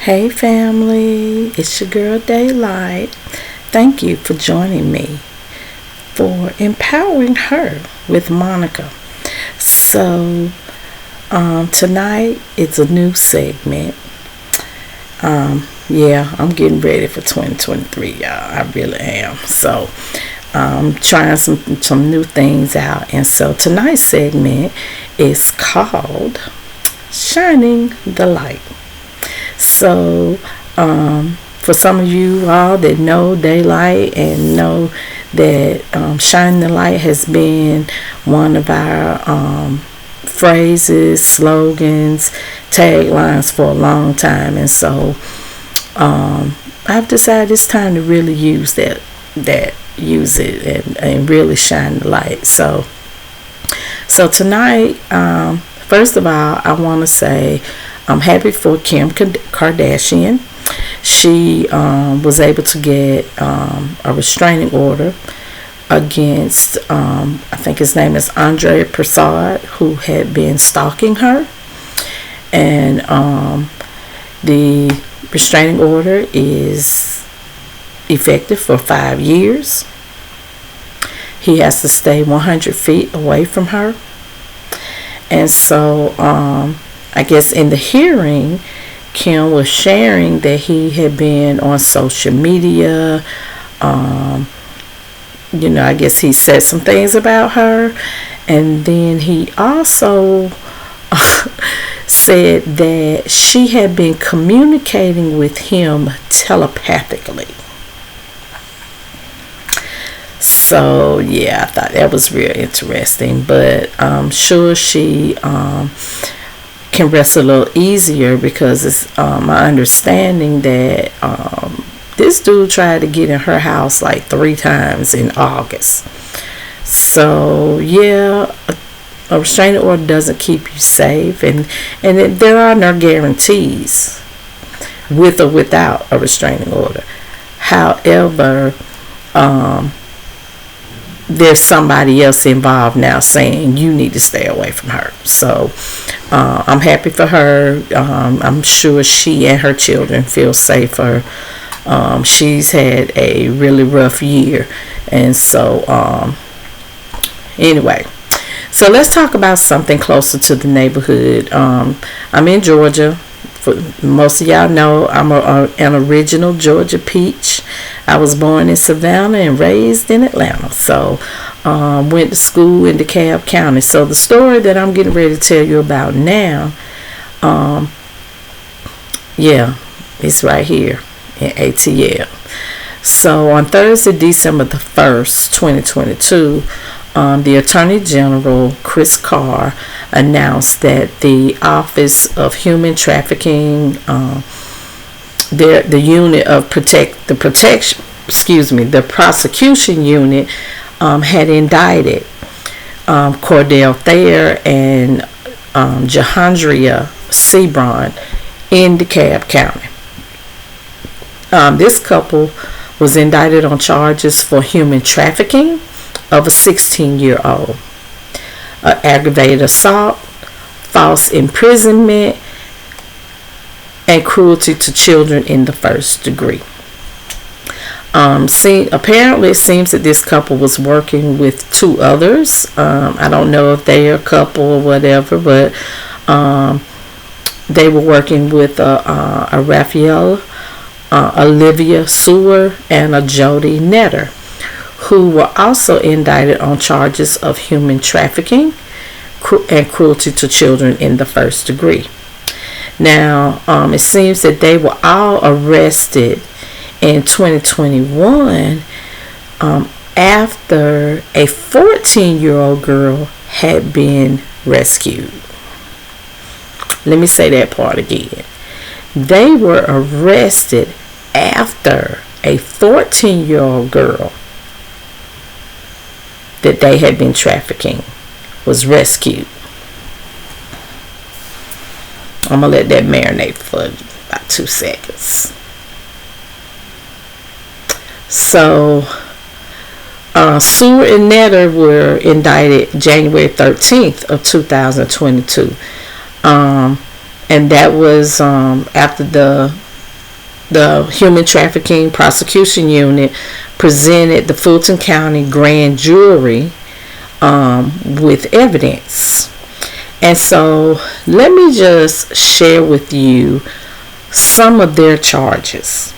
Hey family, it's your girl Daylight. Thank you for joining me for Empowering Her with Monica. So tonight it's a new segment. I'm getting ready for 2023, y'all. I really am. So I'm trying some new things out, and so tonight's segment is called Shining the Light. So, for some of you all that know Daylight and know that Shining the Light has been one of our phrases, slogans, taglines for a long time, and so I've decided it's time to really use use it and really shine the light. So tonight, first of all, I want to say I'm happy for Kim Kardashian. She was able to get a restraining order against, I think his name is Andre Prasad, who had been stalking her. And the restraining order is effective for 5 years. He has to stay 100 feet away from her. And so I guess in the hearing, Kim was sharing that he had been on social media. I guess he said some things about her. And then he also said that she had been communicating with him telepathically. So, yeah, I thought that was real interesting. But I'm sure she can rest a little easier because it's my understanding that this dude tried to get in her house like 3 times in August. So yeah, a restraining order doesn't keep you safe, and there are no guarantees with or without a restraining order. However, there's somebody else involved now saying you need to stay away from her. So I'm happy for her. I'm sure she and her children feel safer. She's had a really rough year. And so anyway, so let's talk about something closer to the neighborhood. I'm in Georgia. Most of y'all know I'm an original Georgia peach. I was born in Savannah and raised in Atlanta. So went to school in DeKalb County. So the story that I'm getting ready to tell you about now, it's right here in ATL. So on Thursday, December the 1st, 2022, the Attorney General, Chris Carr, announced that the Office of Human Trafficking, the unit of the prosecution unit, had indicted Cordell Thayer and Jahandria Sebron in DeKalb County. This couple was indicted on charges for human trafficking of a 16-year-old, aggravated assault, false imprisonment, and cruelty to children in the first degree. Apparently it seems that this couple was working with 2 others. I don't know if they're a couple or whatever, but they were working with a Raphael, Olivia Sewer, and a Jody Netter, who were also indicted on charges of human trafficking and cruelty to children in the first degree. Now, it seems that they were all arrested in 2021 after a 14-year-old girl had been rescued. Let me say that part again. They were arrested after a 14-year-old girl that they had been trafficking was rescued. I'm going to let that marinate for about 2 seconds. So, Sewer and Netter were indicted January 13th of 2022. And that was after the the Human Trafficking Prosecution Unit presented the Fulton County Grand Jury with evidence. And so let me just share with you some of their charges.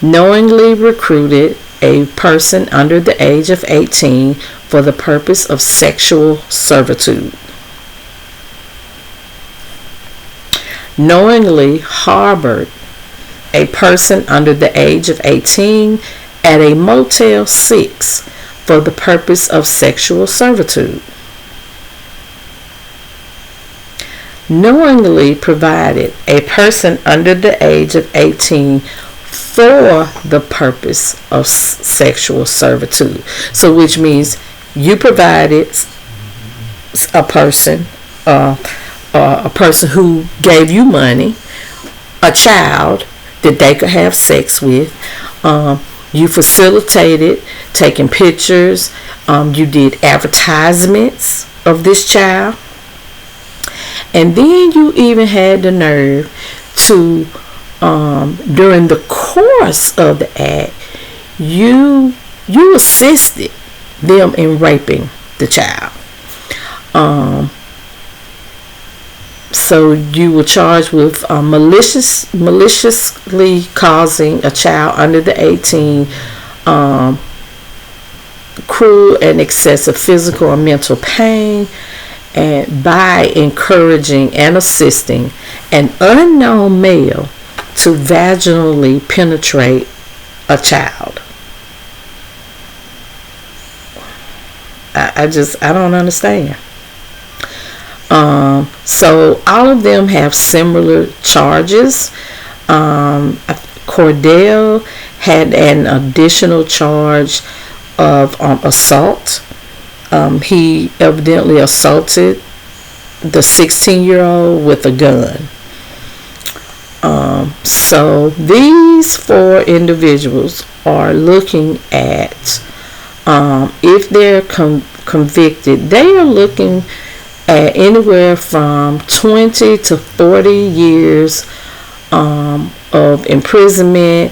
Knowingly recruited a person under the age of 18 for the purpose of sexual servitude. Knowingly harbored a person under the age of 18 at a Motel 6 for the purpose of sexual servitude. Knowingly provided a person under the age of 18 for the purpose of sexual servitude. So which means you provided a person who gave you money, a child that they could have sex with. You facilitated taking pictures. You did advertisements of this child. And then you even had the nerve to, during the course of the act, you assisted them in raping the child. So you were charged with maliciously causing a child under the 18 cruel and excessive physical or mental pain, and by encouraging and assisting an unknown male to vaginally penetrate a child. I don't understand. So all of them have similar charges. Cordell had an additional charge of assault. He evidently assaulted the 16-year-old with a gun. So these 4 individuals are looking at, if they're convicted, they are looking at anywhere from 20 to 40 years of imprisonment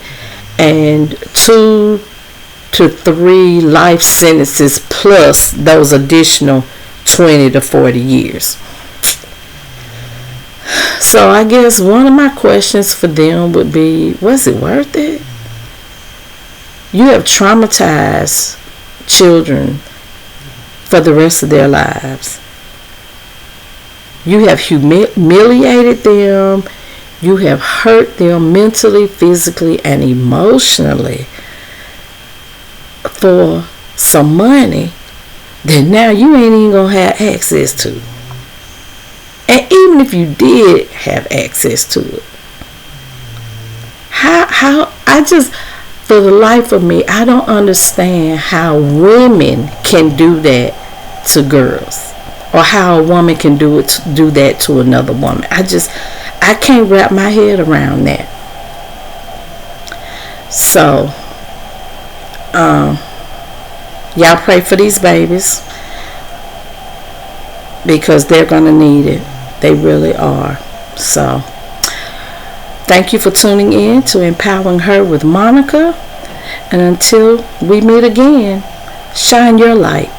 and 2 to 3 life sentences plus those additional 20 to 40 years. So I guess one of my questions for them would be, was it worth it? You have traumatized children for the rest of their lives. You have humiliated them. You have hurt them mentally, physically, and emotionally for some money that now you ain't even gonna have access to. And even if you did have access to it, how I just, for the life of me, I don't understand how women can do that to girls, or how a woman can do that to another woman. I can't wrap my head around that. So y'all pray for these babies, because they're gonna need it. They really are. So thank you for tuning in to Empowering Her with Monica, and until we meet again, shine your light.